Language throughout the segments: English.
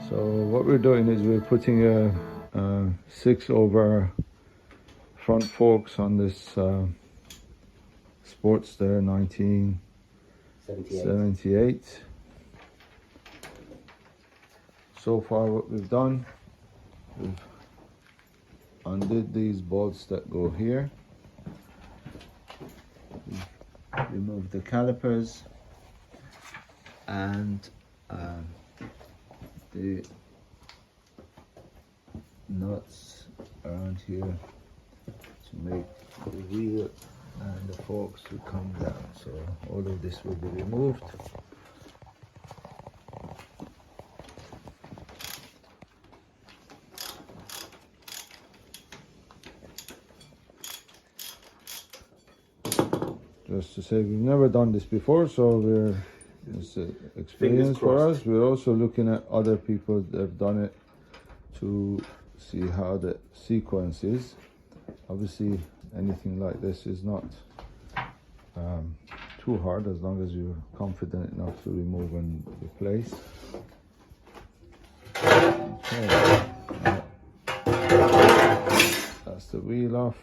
So what we're doing is we're putting a 6-over front forks on this Sportster 1978. So far what we've done, we've undid these bolts that go here, we've removed the calipers and the nuts around here to make the wheel and the forks to come down. So all of this will be removed. Just to say, we've never done this before, so it's an experience for us. We're also looking at other people that have done it to see how the sequence is. Obviously, anything like this is not too hard as long as you're confident enough to remove and replace. Okay. That's the wheel off.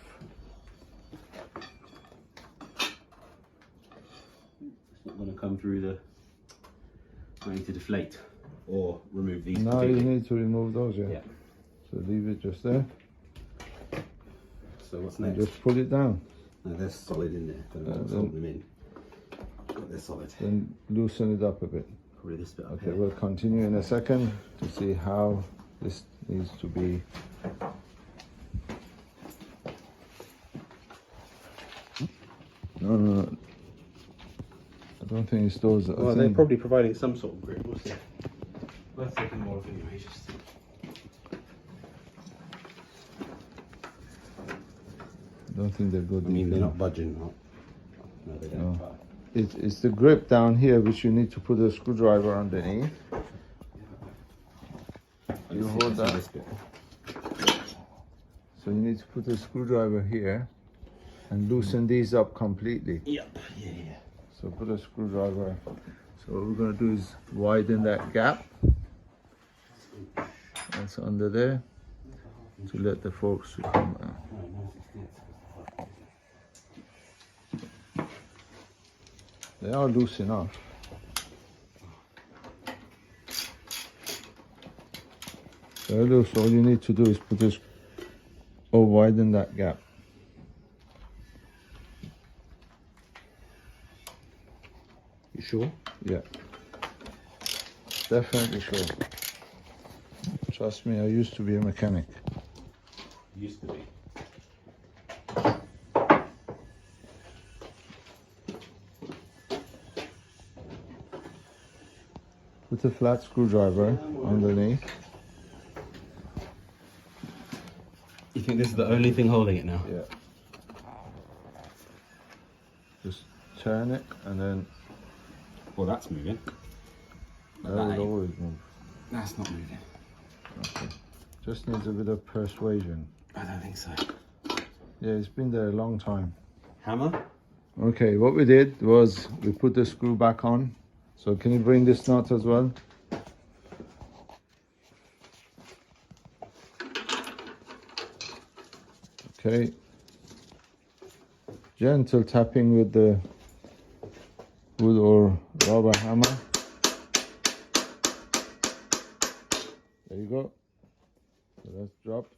Going to come through the. I need to deflate or remove these. No, you need to remove those, yeah. Yeah. So leave it just there. So what's And next? just pull it down. No, they're solid in there. Don't know what's holding them in. But they're solid. Then loosen it up a bit. Probably this bit up Okay, here. we'll continue in a second to see how this needs to be. No. I don't think it's those. Well, they're probably providing some sort of grip. We'll see. Worth taking more of anyway, just. I don't think they're good. I mean, they're not budging. No, they don't. No. It's the grip down here which you need to put a screwdriver underneath. You hold that. So you need to put a screwdriver here and loosen these up completely. Yep. Yeah. So put a screwdriver. So what we're going to do is widen that gap that's under there to let the forks come out. They are loose enough. They're loose. All you need to do is put this or widen that gap. You sure? Yeah. Definitely sure. Trust me, I used to be a mechanic. Used to be. Put a flat screwdriver underneath. You think this is the only thing holding it now? Yeah. Just turn it and then Well, that's moving. that will always move. That's not moving. Okay. Just needs a bit of persuasion. I don't think so. Yeah, it's been there a long time. Hammer? Okay, what we did was we put the screw back on. So can you bring this nut as well? Okay. Gentle tapping with the wood or rubber hammer. There you go. So that's dropped.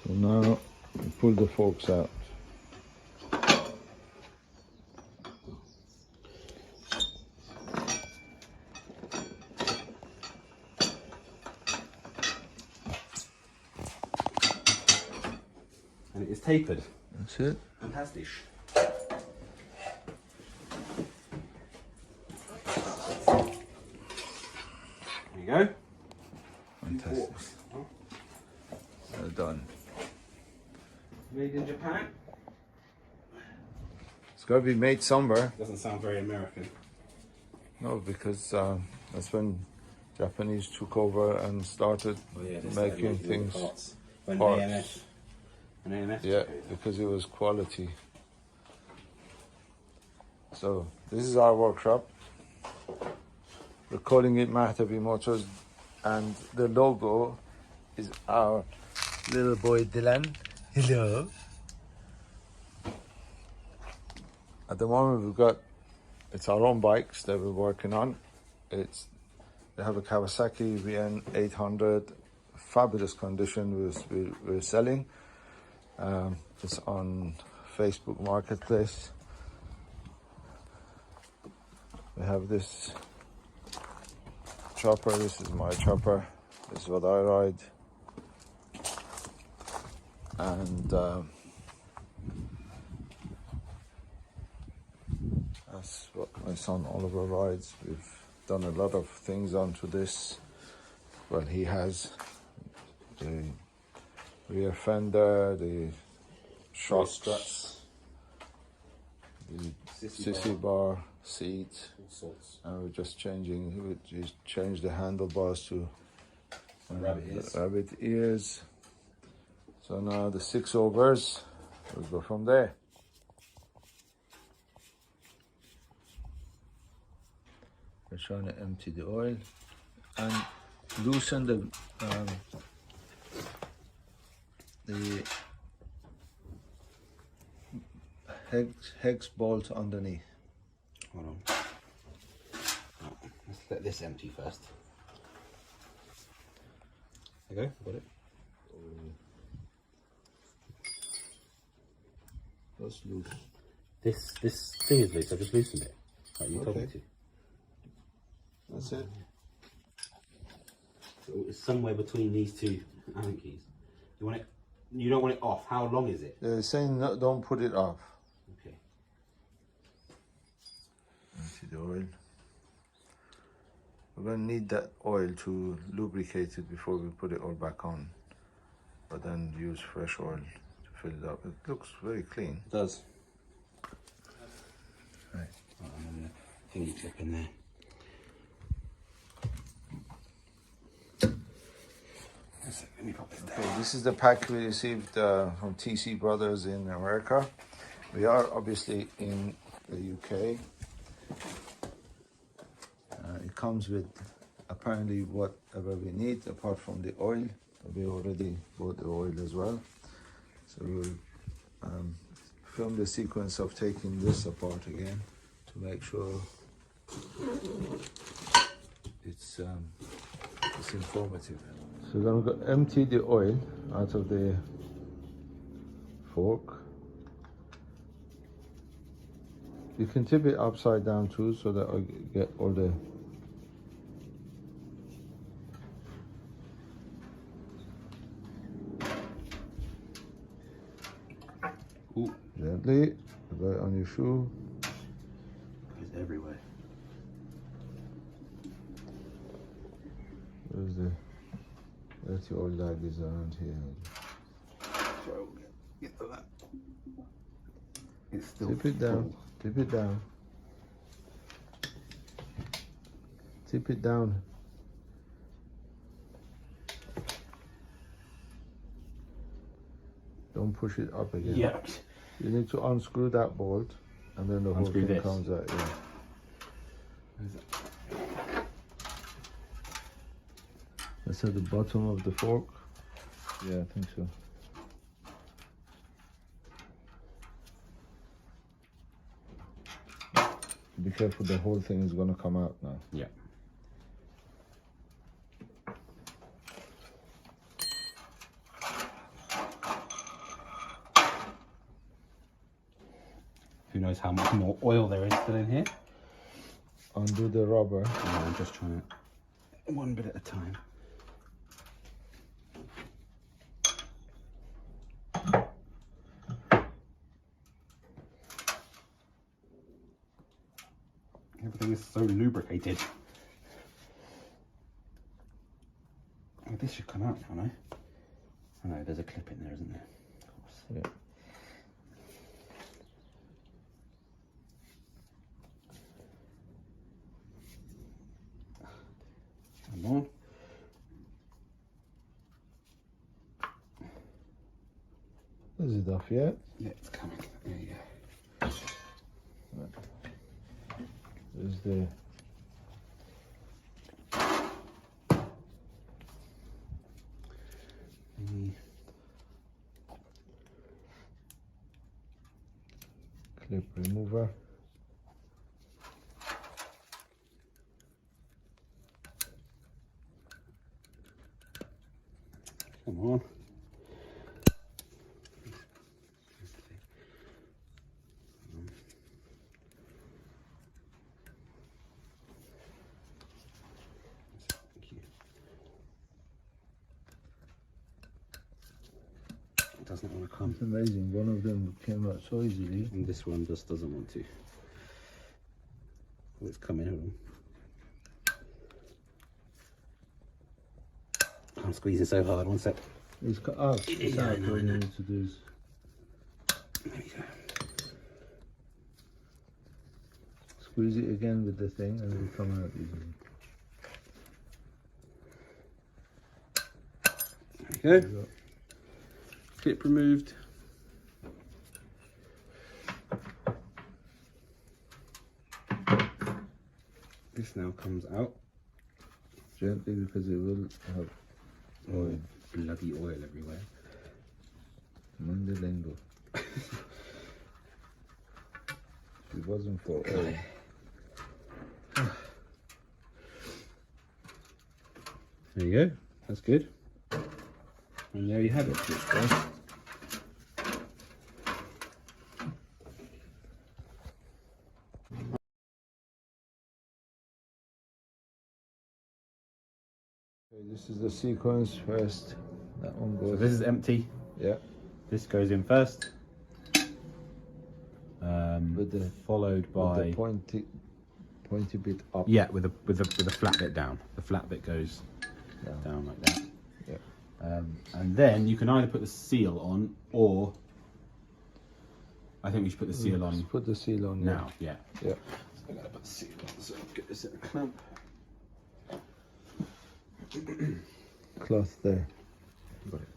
So now we pull the forks out. And it is tapered. That's it. Fantastic. There you go. Fantastic. Well done. Made in Japan. It's got to be made somewhere. Doesn't sound very American. No, because that's when Japanese took over and started making things. When parts. AMS An AMF? Yeah, because it was quality. So this is our workshop. We're calling it Mahtabi Motors, and the logo is our little boy Dylan. Hello. At the moment it's our own bikes that we're working on. They have a Kawasaki VN800, fabulous condition we're selling. It's on Facebook Marketplace. We have this chopper. This is my chopper. This is what I ride. And that's what my son Oliver rides. We've done a lot of things onto this. Well, he has the rear fender, the shock struts, the sissy bar seat, all sorts. and we just changed the handlebars to rabbit ears. So now the 6 overs, we'll go from there. We're trying to empty the oil and loosen the hex bolt underneath. Hold on. Let's let this empty first. There you go, got it. That's loose. This thing is loose, I just loosened it. Like you told me to. That's it. So it's somewhere between these two Allen keys. You want it? You don't want it off. How long is it? They're saying no, don't put it off. Okay. Empty the oil. We're going to need that oil to lubricate it before we put it all back on. But then use fresh oil to fill it up. It looks very clean. It does. Right. Oh, and then the thingy clip in there. Let me pop this down. Okay, this is the pack we received from TC Brothers in America. We are obviously in the UK. It comes with apparently whatever we need apart from the oil. We already bought the oil as well. So we'll film the sequence of taking this apart again to make sure it's informative. So we're going to empty the oil out of the fork. You can tip it upside down too, so that I get all the gently, put it on your shoe. It's everywhere. Where's the dirty oil that is around here? Sorry, we'll get to that. It's still Tip it down. Tip it down. Tip it down. Don't push it up again. Yeah. You need to unscrew that bolt, and then the whole Unscrew thing this. comes out. Yeah. That's at the bottom of the fork. Yeah, I think so. Be careful, the whole thing is going to come out now. Yeah. Who knows how much more oil there is still in here? Undo the rubber. Yeah, I'm just trying to, one bit at a time. Everything is so lubricated. Oh, this should come out now, no? Oh no, there's a clip in there, isn't there? Of course. Yeah. Come on. Is it off yet? Yeah, it's coming. There you go. There's the clip remover. Come on. It doesn't want to come. It's amazing. One of them came out so easily. And this one just doesn't want to. Oh, it's coming. Hold on. I'm squeezing so hard. One sec. It's cut out. It's out. All you need to do is There you go. squeeze it again with the thing and it'll come out easily. There you go. Clip removed. This now comes out. Gently, because it will have oil. Bloody oil everywhere. Mandelengo. If it wasn't for oil. There you go. That's good. And there you have it. Okay, this is the sequence first. That one So goes. this is empty. Yeah. This goes in first. With the followed by with the pointy bit up. yeah, with the flat bit down. The flat bit goes down like that. Yeah. And then you can either put the seal on, or I think we should put the seal on Just put the seal on now. Yeah. Yeah. So I gotta put the seal on. So I'll get this in a clamp. Cloth there. Got it.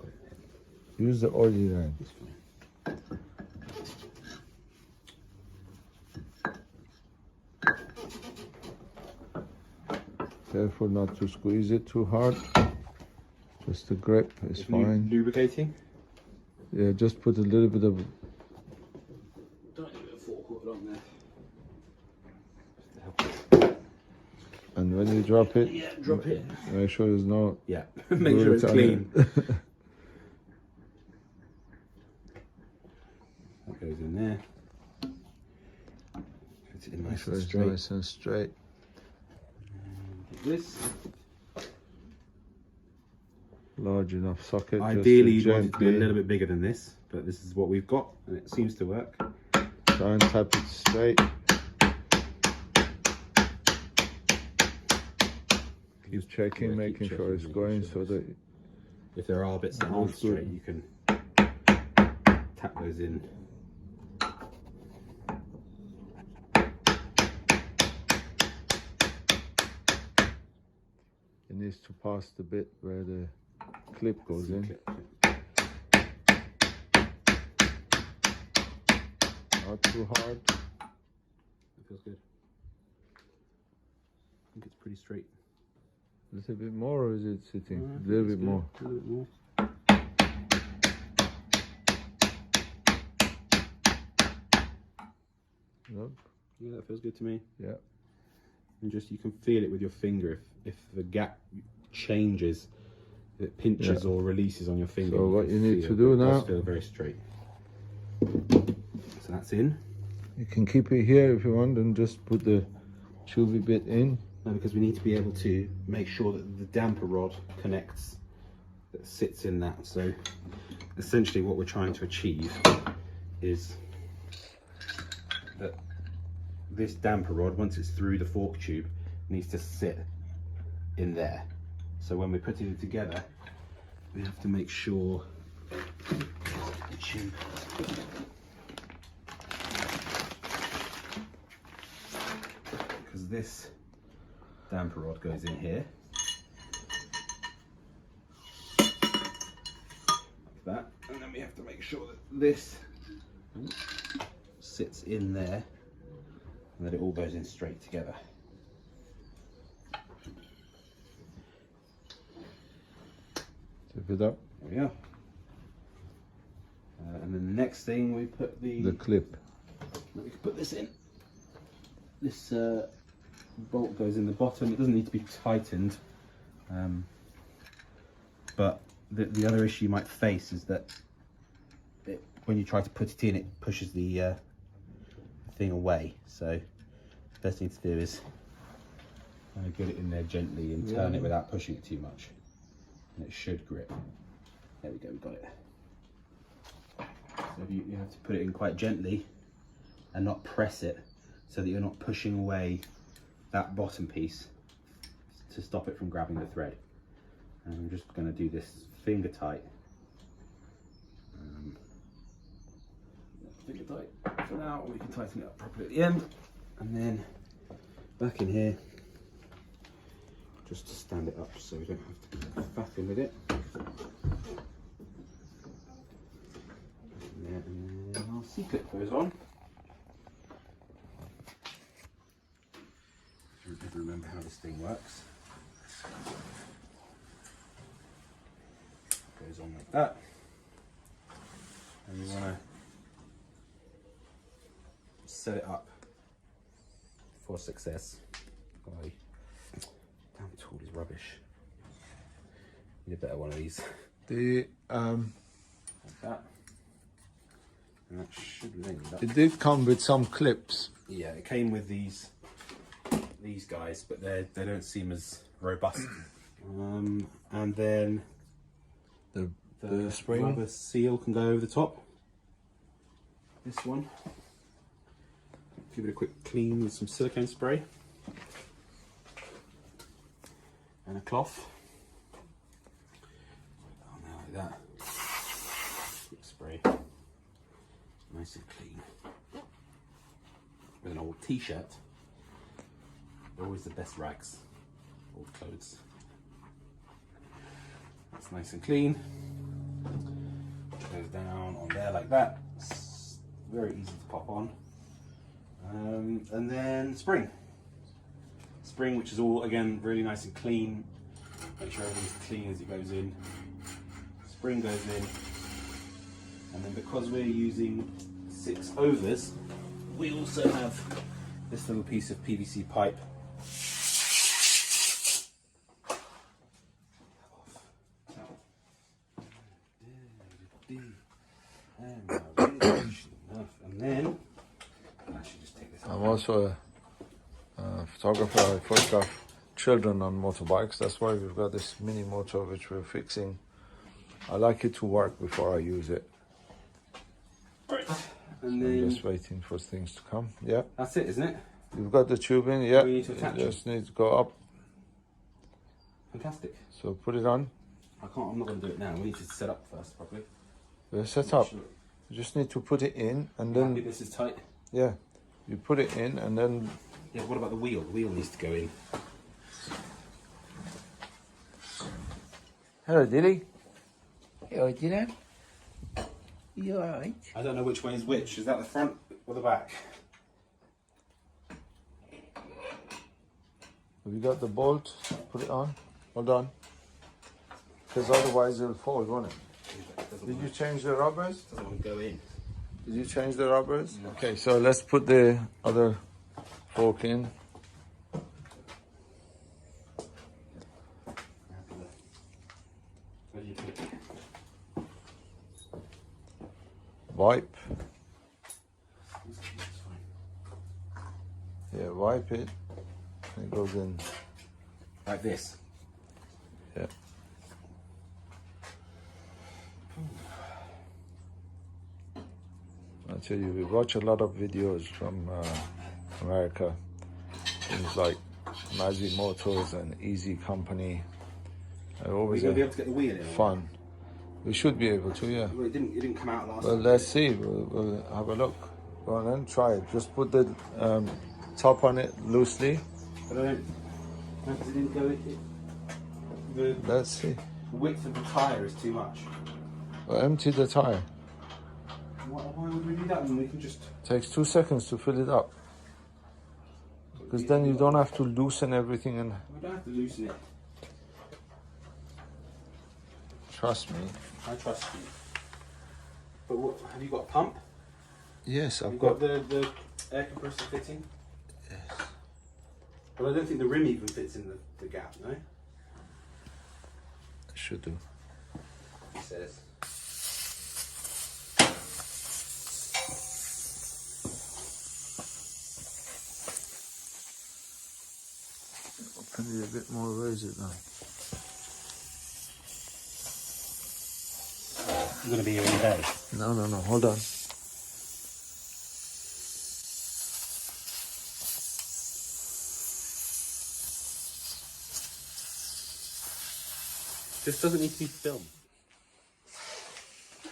Use the oily line. It's fine. Careful not to squeeze it too hard. Just the grip is fine. Lubricating. Yeah, just put a little bit of. Don't leave a fork on there. And when you drop it, Yeah, drop it. make sure there's no. Yeah, make sure it's clean. That goes in there. Puts it in Make nice sure and it's straight. nice and straight. Like this. Large enough socket. Ideally, you'd just want it to be a gently little bit bigger than this, but this is what we've got, and it seems to work. try and tap it straight. Keep checking, Yeah, keep making sure checking, it's making going sure so that. If there are bits that aren't Looks good. straight, you can tap those in. It needs to pass the bit where the clip goes in. Not too hard. That feels good. I think it's pretty straight. A little bit more, or is it sitting? I A think little it's bit good. more. A little bit more. Look. Yeah, that feels good to me. Yeah. And just, you can feel it with your finger. If the gap changes, it pinches or releases on your finger. So what can you need feel to do it now- does feel very straight. So that's in. You can keep it here if you want and just put the tubey bit in. No, because we need to be able to make sure that the damper rod connects, that sits in that. So essentially what we're trying to achieve is that this damper rod, once it's through the fork tube, needs to sit in there. So when we're putting it together, we have to make sure the tube because this damper rod goes in here like that. And then we have to make sure that this sits in there and that it all goes in straight together. Tip it up. There we are. And then the next thing we put The clip. we can put this in. This bolt goes in the bottom. It doesn't need to be tightened, but the other issue you might face is that when you try to put it in, it pushes the thing away. So the best thing to do is kind of get it in there gently and turn it without pushing it too much, and it should grip. There we go, we got it. So you have to put it in quite gently and not press it, so that you're not pushing away that bottom piece to stop it from grabbing the thread. And I'm just going to do this finger tight. Finger tight for now. We can tighten it up properly at the end, and then back in here, just to stand it up so we don't have to be faffing with it. And then our C-clip goes on. I don't ever remember how this thing works. Goes on like that, and you want to set it up for success. Golly, damn tool is rubbish. Need a better one of these. The Like that. And that should land up. It did come with some clips. Yeah, it came with these guys, but they don't seem as robust. And then the spring rubber seal can go over the top. This one. Give it a quick clean with some silicone spray and a cloth. Oh, now like that. Quick spray, nice and clean. With an old t-shirt. They're always the best rags, old clothes. That's nice and clean. Goes down on there like that. It's very easy to pop on. And then spring, which is all again really nice and clean. Make sure everything's clean as it goes in. Spring goes in, and then because we're using 6 overs, we also have this little piece of PVC pipe. And then I should just take this off. I'm also a photographer. I photograph children on motorbikes. That's why we've got this mini motor which we're fixing. I like it to work before I use it. Right. And I'm then just waiting for things to come. Yeah. that's it, isn't it? You've got the tubing, yeah. We need to attach it just needs to go up. Fantastic. So put it on. I'm not going to do it now. We need to set up first properly. We're set up. You just need to put it in and then Happy this is tight. yeah, you put it in and then Yeah, what about the wheel? The wheel needs to go in. hello Dilly. Hello, Dylan. You alright? I don't know which way is which. Is that the front or the back? Have you got the bolt? Put it on. Hold on. Because otherwise it'll fall, won't it? Did you change the rubbers? Doesn't want to go in. Did you change the rubbers? No. Okay, so let's put the other fork in. Where do you put it? Wipe. That's fine. Yeah, wipe it. And it goes in. Like this. Yeah. I tell you, we watch a lot of videos from America. Things like Mazzy Motors and Easy Company. They're Are we always going to be able to get the wheel in? fun. We should be able to, yeah. Well, it didn't come out last Well, time. let's see. We'll have a look. Go on then, try it. Just put the top on it loosely. But I don't. No, 'cause it didn't go in. The Let's see. width of the tyre is too much. Or empty the tire. Why would we do that when we can just... Takes 2 seconds to fill it up. Because then you don't have to loosen everything and... We don't have to loosen it. Trust me. I trust you. But what, have you got a pump? Yes, Have I've you got... the air compressor fitting? Yes. But I don't think the rim even fits in the gap, no? Should do. He says. Open it a bit more, raise it now. I'm going to be here all day. No, hold on. This doesn't need to be filmed.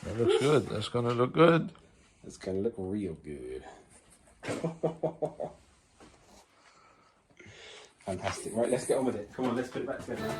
That looks good. That's gonna look good. It's going to look real good. Fantastic. Right, let's get on with it. Come on, let's put it back together.